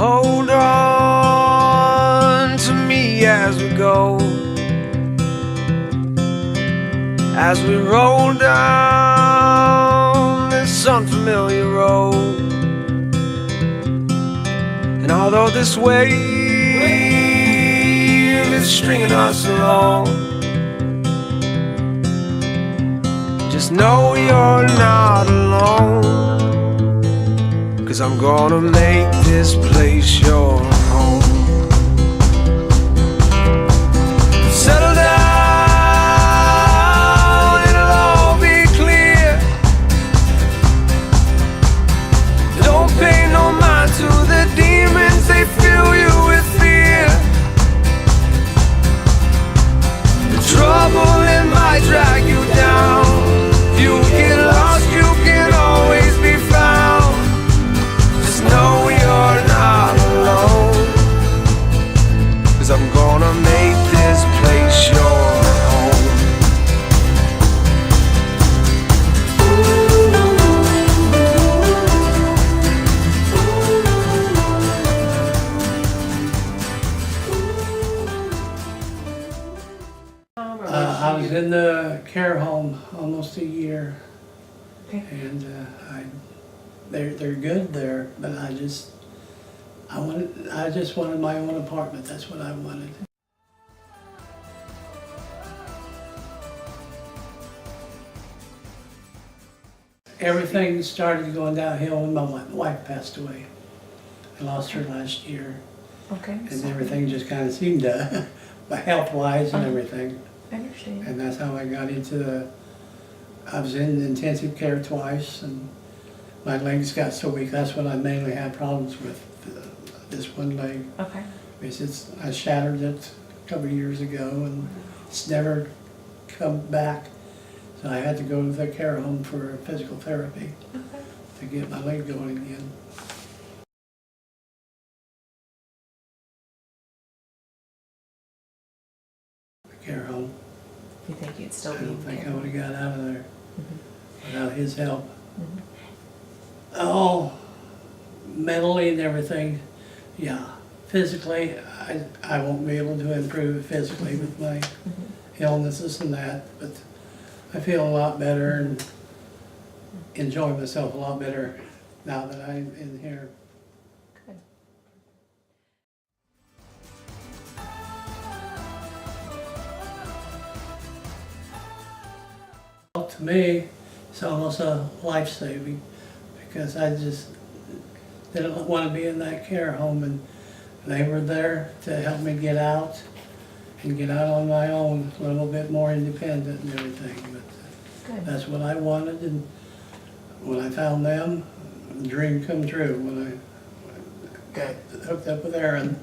hold on to me as we go, as we roll down this unfamiliar road. And although this wave is stringing us along, just know you're not alone, 'cause I'm gonna make this place your home. Settle down, it'll all be clear. Don't pay no mind to the demons, they fill you with fear. The trouble, it might drag you down. If you get lost, you can always be found. Just know you're not alone, 'cause I'm gonna make this place your home. I was in the care home almost a year, and they're good there, but I just wanted my own apartment. That's what I wanted. Everything started going downhill when my wife passed away. I lost her last year, Okay. and everything just kind of seemed to, health-wise and everything. I understand. And that's how I got into I was in intensive care twice, and my legs got so weak. That's what I mainly had problems with, this one leg. Okay. Because I shattered it a couple of years ago, and it's never come back. So I had to go to the care home for physical therapy Okay. to get my leg going again. The care home. You think you'd still I be don't in think I care? would have got out of there without his help. Mhm. Oh, mentally and everything, yeah. Physically, I won't be able to improve physically with my illnesses and that, but I feel a lot better and enjoy myself a lot better now that I'm in here. Good. Well, to me, it's almost a life-saving, because I just didn't want to be in that care home, and they were there to help me get out and get out on my own, a little bit more independent and everything. But Good. that's what I wanted, and when I found them, the dream come true when I got hooked up with Aaron.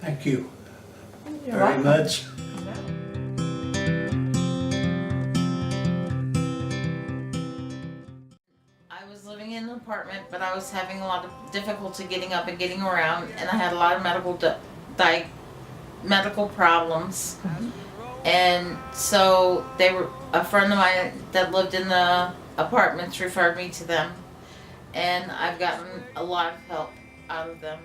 Thank you You're very welcome. much. I was living in an apartment, but I was having a lot of difficulty getting up and getting around, and I had a lot of medical problems. And so a friend of mine that lived in the apartments referred me to them, and I've gotten a lot of help out of them.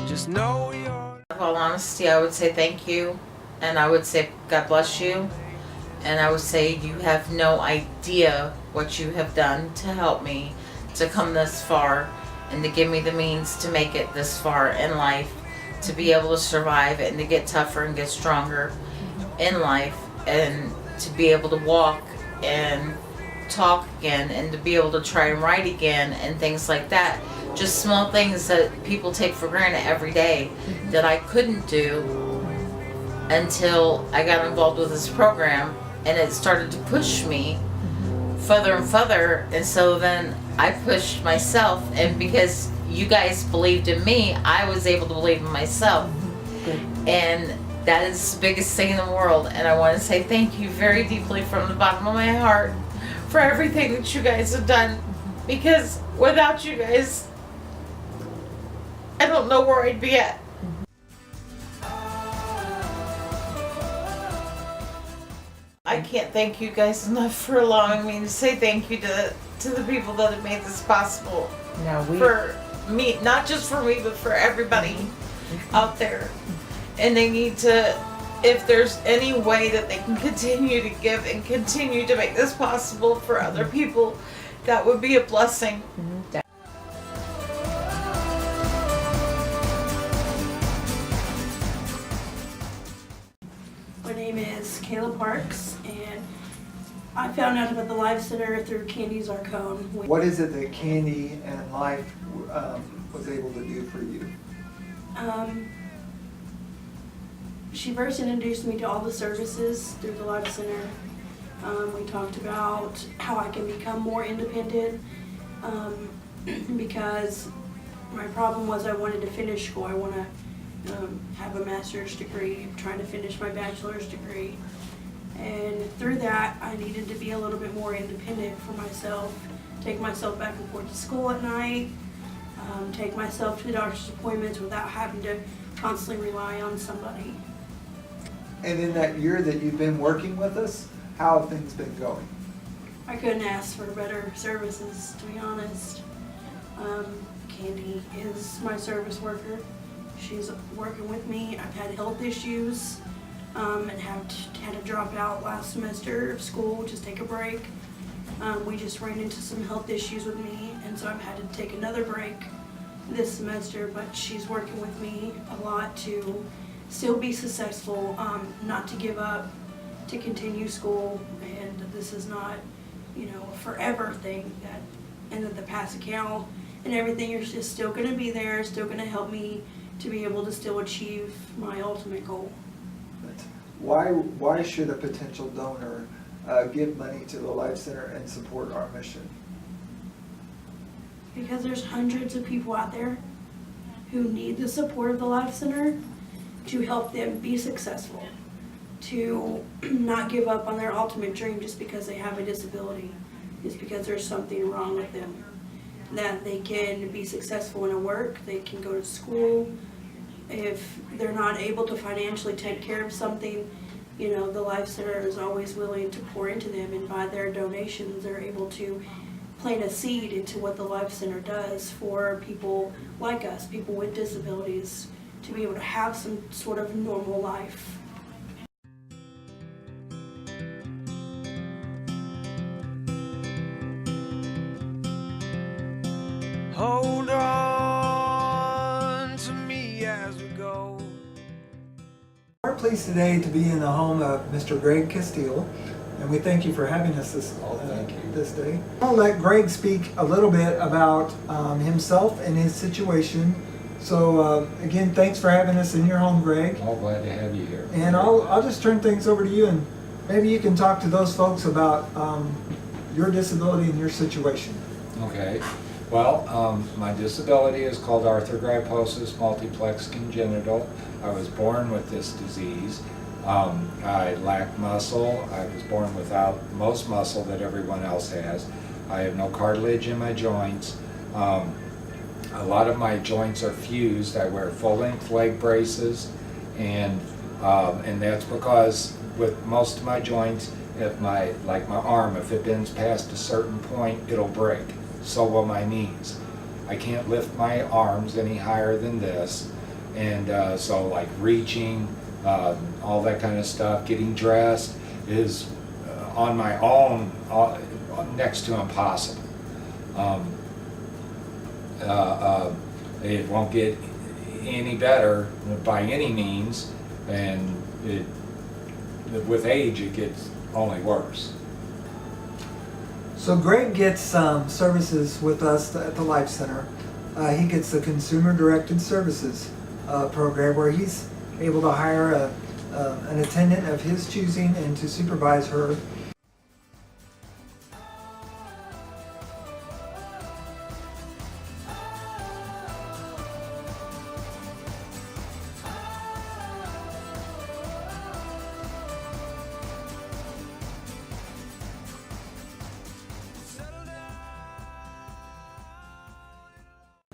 Just know you're In all honesty, I would say thank you, and I would say God bless you, and I would say you have no idea what you have done to help me to come this far and to give me the means to make it this far in life, to be able to survive and to get tougher and get stronger in life, and to be able to walk and talk again, and to be able to try and write again and things like that. Just small things that people take for granted every day that I couldn't do until I got involved with this program, and it started to push me further and further. And so then I pushed myself, and because you guys believed in me, I was able to believe in myself. And that is the biggest thing in the world. And I want to say thank you very deeply from the bottom of my heart for everything that you guys have done, because without you guys, I don't know where I'd be at. I can't thank you guys enough for allowing me to say thank you to the people that have made this possible. No, For me, not just for me, but for everybody out there. And they need to, if there's any way that they can continue to give and continue to make this possible for other people, that would be a blessing. My name is Kayla Parks, and I found out about the Life Center through Candy Zarcone. What is it that Candy and Life was able to do for you? She first introduced me to all the services through the Life Center. We talked about how I can become more independent because my problem was I wanted to finish school. I want to have a master's degree. I'm trying to finish my bachelor's degree. And through that, I needed to be a little bit more independent for myself, take myself back and forth to school at night, take myself to the doctor's appointments without having to constantly rely on somebody. And in that year that you've been working with us, how have things been going? I couldn't ask for better services, to be honest. Candy is my service worker. She's working with me. I've had health issues and had to drop out last semester of school, just take a break. We just ran into some health issues with me, and so I've had to take another break this semester, but she's working with me a lot to still be successful, not to give up, to continue school, and this is not, a forever thing, and that the pass account and everything is just still going to be there, still going to help me to be able to still achieve my ultimate goal. Why should a potential donor give money to the Life Center and support our mission? Because there's hundreds of people out there who need the support of the Life Center to help them be successful, to not give up on their ultimate dream just because they have a disability, just because there's something wrong with them. That they can be successful in a work, they can go to school. If they're not able to financially take care of something, the Life Center is always willing to pour into them, and by their donations they're able to plant a seed into what the Life Center does for people like us, people with disabilities, to be able to have some sort of normal life. Hold on to me as we go. We're pleased today to be in the home of Mr. Greg Castile, and we thank you for having us this day. I'll let Greg speak a little bit about himself and his situation. So again, thanks for having us in your home, Greg. All glad to have you here. And I'll just turn things over to you, and maybe you can talk to those folks about your disability and your situation. Okay. Well, my disability is called arthrogryposis multiplex congenital. I was born with this disease. I lack muscle. I was born without most muscle that everyone else has. I have no cartilage in my joints. A lot of my joints are fused. I wear full-length leg braces, and that's because with most of my joints, like my arm, if it bends past a certain point, it'll break. So will my knees. I can't lift my arms any higher than this, and so like reaching, all that kind of stuff, getting dressed is on my own next to impossible. It won't get any better by any means, and with age it gets only worse. So Greg gets services with us at the Life Center. He gets the Consumer Directed Services program, where he's able to hire an attendant of his choosing and to supervise her.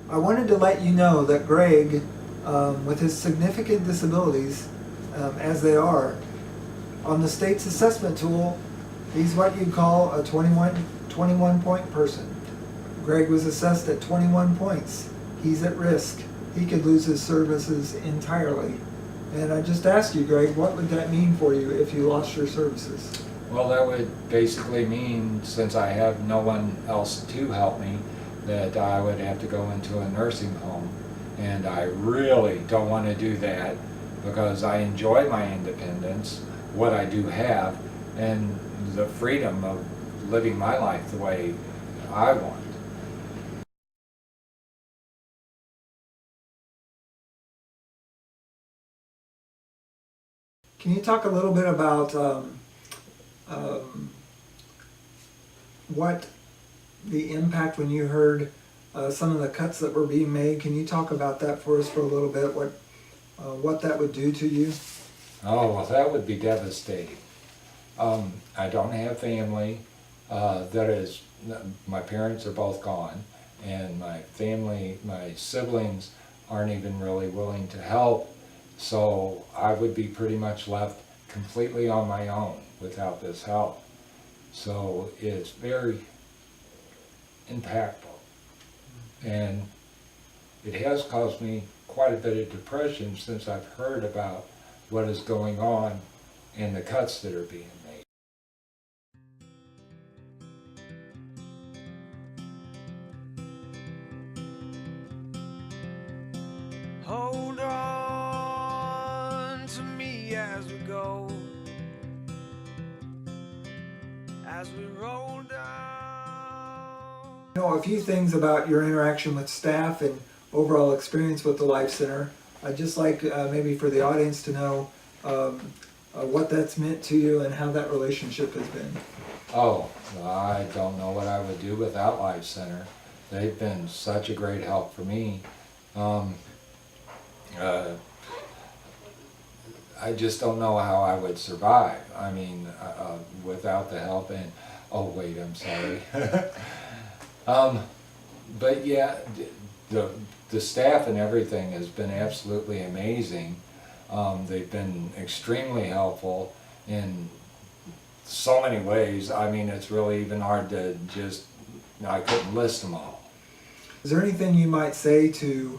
I wanted to let you know that Greg, with his significant disabilities, as they are, On the state's assessment tool, he's what you'd call a 21 point person. Greg was assessed at 21 points. He's at risk. He could lose his services entirely. And I just ask you, Greg, what would that mean for you if you lost your services? Well, that would basically mean, since I have no one else to help me, that I would have to go into a nursing home. And I really don't want to do that because I enjoy my independence, what I do have, and the freedom of living my life the way I want. Can you talk a little bit about what the impact when you heard some of the cuts that were being made? Can you talk about that for us for a little bit? What that would do to you? Oh, well, that would be devastating. I don't have family. My parents are both gone, and my family, my siblings aren't even really willing to help. So I would be pretty much left completely on my own without this help. So it's very impactful. And it has caused me quite a bit of depression since I've heard about what is going on and the cuts that are being made. Hold on to me as we go, as we roll down. You know a few things about your interaction with staff and overall experience with the Life Center. I'd just like maybe for the audience to know what that's meant to you and how that relationship has been. Oh, I don't know what I would do without Life Center. They've been such a great help for me. I just don't know how I would survive. I mean, without the help. And oh wait, I'm sorry. But yeah, the staff and everything has been absolutely amazing. They've been extremely helpful in so many ways. I mean, it's really even hard to I couldn't list them all. Is there anything you might say to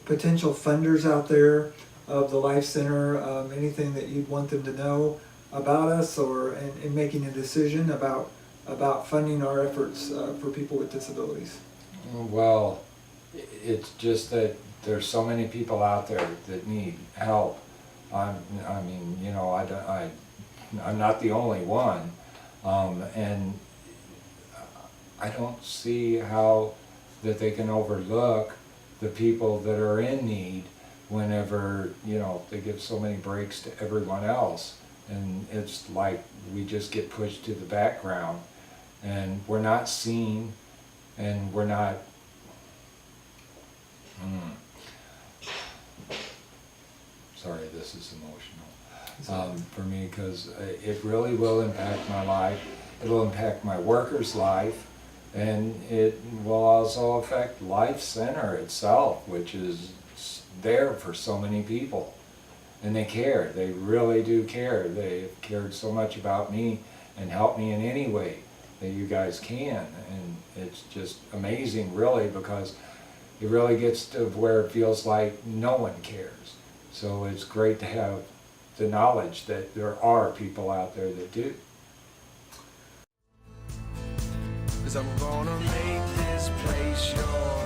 potential funders out there of the Life Center, anything that you'd want them to know about us or in making a decision about funding our efforts for people with disabilities? Well, it's just that there's so many people out there that need help. I mean, you know, I'm not the only one, and I don't see how that they can overlook the people that are in need whenever, you know, they give so many breaks to everyone else. And it's like we just get pushed to the background and we're not seen and we're not sorry, this is emotional for me because it really will impact my life. It'll impact my worker's life, and it will also affect Life Center itself, which is there for so many people. And they care, they really do care. They've cared so much about me and helped me in any way that you guys can. And it's just amazing, really, because it really gets to where it feels like no one cares. So it's great to have the knowledge that there are people out there that do. 'Cause I'm gonna make this place yours.